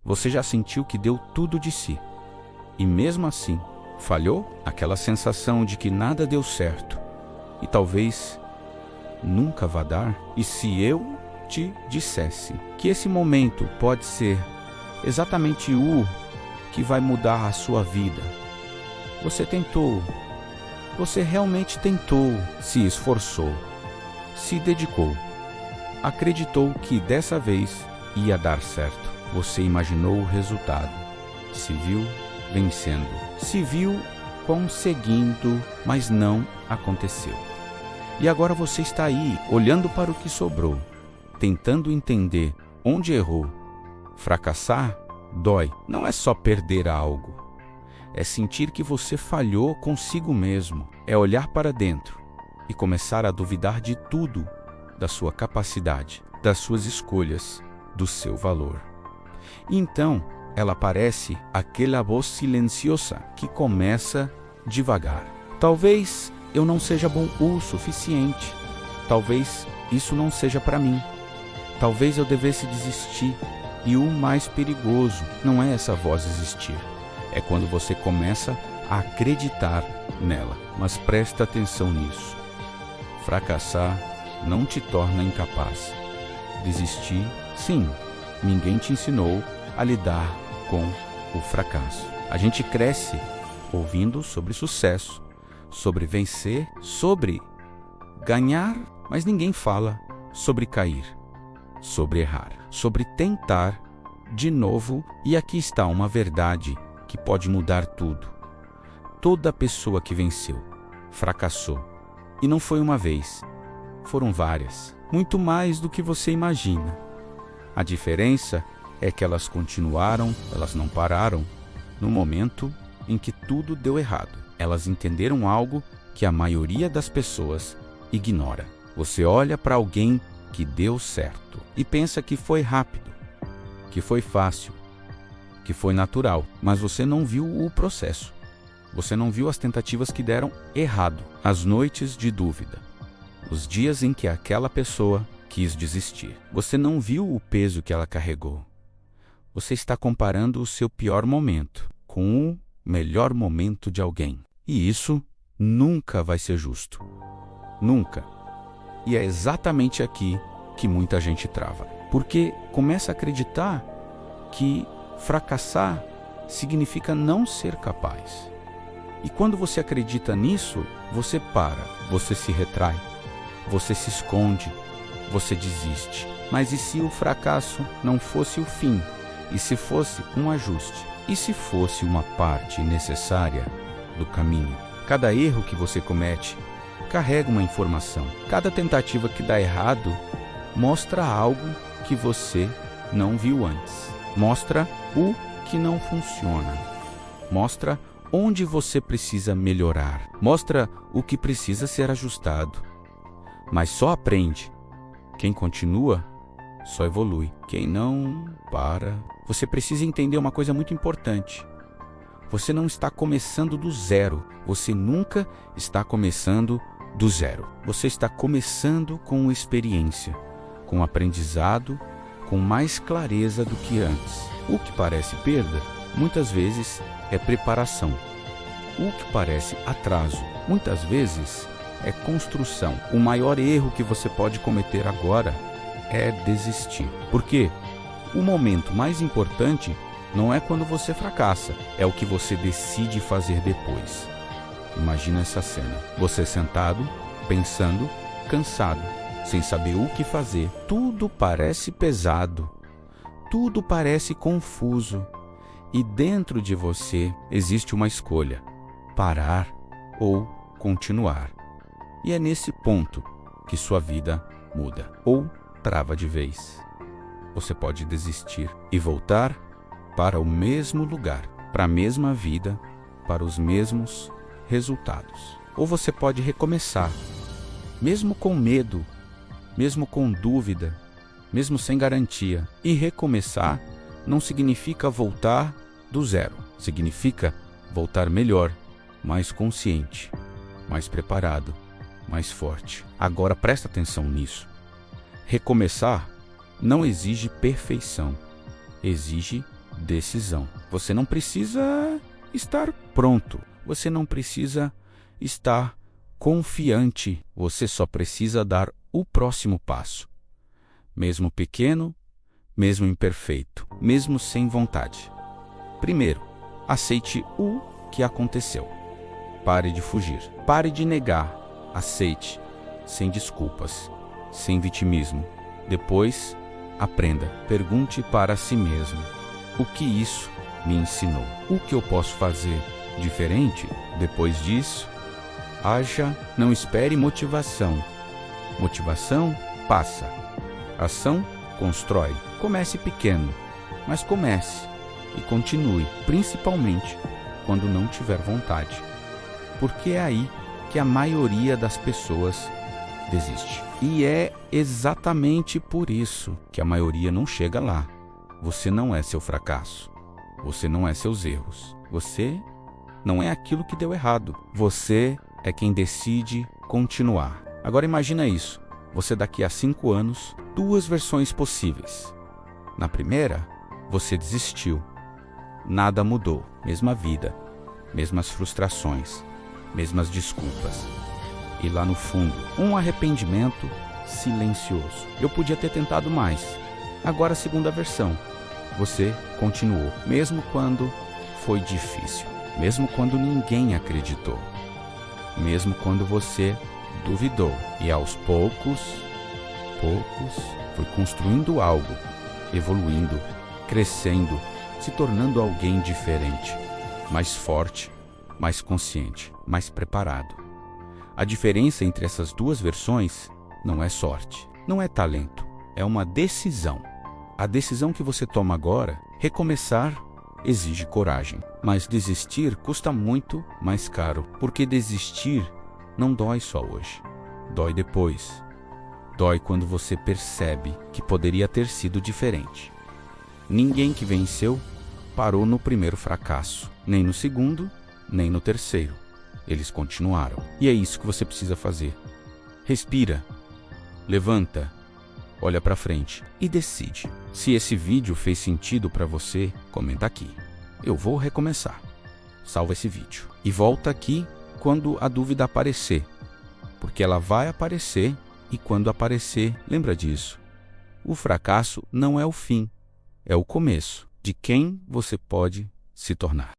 Você já sentiu que deu tudo de si. E mesmo assim, falhou? Aquela sensação de que nada deu certo. E talvez nunca vá dar? E se eu te dissesse que esse momento pode ser exatamente o que vai mudar a sua vida? Você tentou. Você realmente tentou, se esforçou, se dedicou. Acreditou que dessa vez ia dar certo. Você imaginou o resultado. Se viu vencendo. Se viu conseguindo, mas não aconteceu. E agora você está aí, olhando para o que sobrou, tentando entender onde errou. Fracassar dói. Não é só perder algo. É sentir que você falhou consigo mesmo. É olhar para dentro e começar a duvidar de tudo, da sua capacidade, das suas escolhas, do seu valor. E então, ela parece aquela voz silenciosa que começa devagar. Talvez eu não seja bom o suficiente. Talvez isso não seja para mim. Talvez eu devesse desistir. E o mais perigoso não é essa voz existir. É quando você começa a acreditar nela. Mas presta atenção nisso. Fracassar não te torna incapaz. Desistir, sim, ninguém te ensinou a lidar com o fracasso. A gente cresce ouvindo sobre sucesso, sobre vencer, sobre ganhar, mas ninguém fala sobre cair, sobre errar, sobre tentar de novo. E aqui está uma verdade que pode mudar tudo. Toda pessoa que venceu, fracassou. E não foi uma vez, foram várias. Muito mais do que você imagina. A diferença é que elas continuaram, elas não pararam, no momento em que tudo deu errado. Elas entenderam algo que a maioria das pessoas ignora. Você olha para alguém que deu certo e pensa que foi rápido, que foi fácil, que foi natural, mas você não viu o processo. Você não viu as tentativas que deram errado, as noites de dúvida, os dias em que aquela pessoa quis desistir. Você não viu o peso que ela carregou. Você está comparando o seu pior momento com o melhor momento de alguém. E isso nunca vai ser justo. Nunca. E é exatamente aqui que muita gente trava. Porque começa a acreditar que fracassar significa não ser capaz. E quando você acredita nisso, você para, você se retrai, você se esconde, você desiste. Mas e se o fracasso não fosse o fim? E se fosse um ajuste? E se fosse uma parte necessária do caminho? Cada erro que você comete carrega uma informação. Cada tentativa que dá errado mostra algo que você não viu antes. Mostra o que não funciona. Mostra onde você precisa melhorar. Mostra o que precisa ser ajustado. Mas só aprende. Quem continua, só evolui. Quem não, para. Você precisa entender uma coisa muito importante. Você não está começando do zero. Você nunca está começando do zero. Você está começando com experiência, com aprendizado, com mais clareza do que antes. O que parece perda, muitas vezes é preparação. O que parece atraso, muitas vezes é construção. O maior erro que você pode cometer agora é desistir. Por quê? O momento mais importante não é quando você fracassa, é o que você decide fazer depois. Imagina essa cena. Você sentado, pensando, cansado, sem saber o que fazer. Tudo parece pesado. Tudo parece confuso. E dentro de você existe uma escolha: parar ou continuar. E é nesse ponto que sua vida muda ou trava de vez. Você pode desistir e voltar para o mesmo lugar, para a mesma vida, para os mesmos resultados. Ou você pode recomeçar, mesmo com medo, mesmo com dúvida, mesmo sem garantia. E recomeçar não significa voltar do zero. Significa voltar melhor, mais consciente, mais preparado, mais forte. Agora presta atenção nisso. Recomeçar não exige perfeição, exige decisão. Você não precisa estar pronto. Você não precisa estar confiante. Você só precisa dar o próximo passo. Mesmo pequeno, mesmo imperfeito, mesmo sem vontade. Primeiro, aceite o que aconteceu. Pare de fugir. Pare de negar. Aceite, sem desculpas, sem vitimismo. Depois, aprenda. Pergunte para si mesmo: o que isso me ensinou? O que eu posso fazer diferente depois disso? Haja, não espere motivação. Motivação passa. Ação constrói. Comece pequeno, mas comece e continue, principalmente quando não tiver vontade. Porque é aí que a maioria das pessoas desiste. E é exatamente por isso que a maioria não chega lá. Você não é seu fracasso. Você não é seus erros. Você não é aquilo que deu errado. Você é quem decide continuar. Agora imagina isso. Você daqui a 5 anos, 2 versões possíveis. Na primeira, você desistiu. Nada mudou. Mesma vida, mesmas frustrações, mesmas desculpas. E lá no fundo, um arrependimento silencioso. Eu podia ter tentado mais. Agora a segunda versão. Você continuou, mesmo quando foi difícil. Mesmo quando ninguém acreditou. Mesmo quando você duvidou. E aos poucos, foi construindo algo, evoluindo, crescendo, se tornando alguém diferente, mais forte, mais consciente, mais preparado. A diferença entre essas 2 versões não é sorte, não é talento, é uma decisão. A decisão que você toma agora, recomeçar, exige coragem. Mas desistir custa muito mais caro, porque desistir não dói só hoje, dói depois. Dói quando você percebe que poderia ter sido diferente. Ninguém que venceu parou no primeiro fracasso, nem no segundo, nem no terceiro. Eles continuaram. E é isso que você precisa fazer. Respira, levanta, olha para frente e decide. Se esse vídeo fez sentido para você, comenta aqui. Eu vou recomeçar. Salva esse vídeo e volta aqui quando a dúvida aparecer, porque ela vai aparecer e quando aparecer, lembra disso. O fracasso não é o fim, é o começo de quem você pode se tornar.